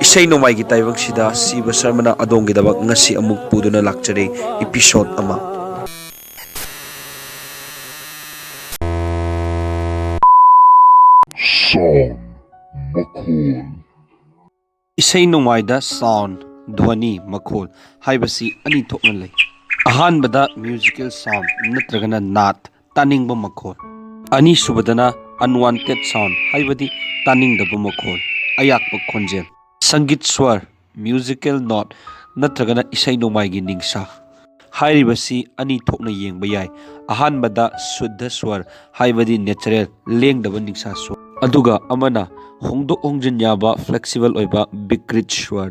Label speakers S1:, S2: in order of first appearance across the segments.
S1: Eshei Nongmai gi taibang sida Shiva Sharma adong gi dabak ngasi amuk puduna lakchare episode ama.
S2: Sound makhol.
S1: Eshei Nongmai da sound dhwani makhol haibasi ani thokna lei. Ahanbada musical sound natragana nat taningba makhol. Ani subadana unwanted sound haibadi taningdaba makhol ayakpa khonjel. Sangit swar musical note natragana Eshei Nongmai gi ningsha hairibasi ani thokna yengba yai. Ahanbada shuddha swar haibadi natural lengdaba ningsha swar aduga amana hongdok hongjin yaba flexible oiba bikrit swar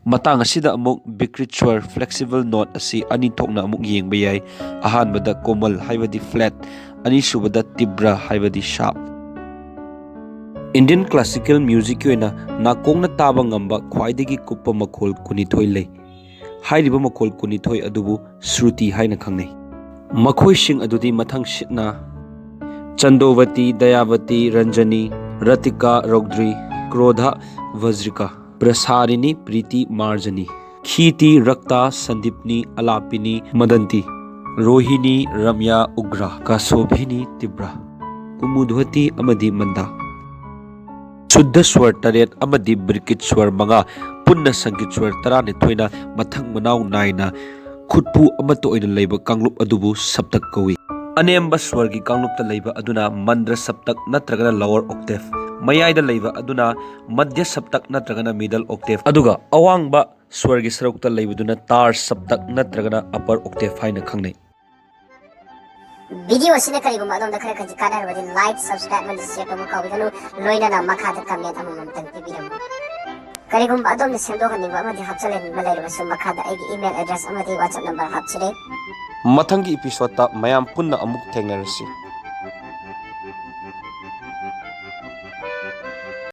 S1: matang asida amuk bikrit swar flexible note asi ani thokna amuk yengba yai. Ahanbada komal haibadi flat ani subada tibra haibadi sharp. Indian classical music yoina nakongna taba ngamba khwaidagi kuppa makhol kunithoi lei. Hairiba makhol kunithoi adubu SHRUTI haina khangnei. Makhoi sing adudi mathang sitna Chandovati, Dayavati, Ranjani, Ratika, Rogdri, Krodha, Vajrika, Prasarini, Priti, Marjani, Khiti, Rakta, Sandipni, Alapini, Madanti, Rohini, Ramya, Ugra, Kasobhini, Tibra, Kumudhwati, amadi Manda. Shuddha swar taret amadi birkit swar manga punna sangit swar tarani thoina mathang manau naina khutpu amato oina leiba kanglup adubu SAPTAK kawi. Anemba swar gi kanglup ta leiba aduna mandra SAPTAK natragana lower octave. Mayaida leiba aduna madhya SAPTAK natragana middle octave. Aduga awangba swar gi sarukta leibaduna tar SAPTAK natragana upper octave haina khangnei.
S3: Video asina karigum adom da khara khajjk kana wadi like subscribe and share to muka widanu loina na makha da comment amam tang tibiram karigum adom da sendo kan niba amadi hapchalen malai basu makha da aigi email address amadi whatsapp number hapchire
S1: Mathangi episode ta mayam punna amuk thengnarasi.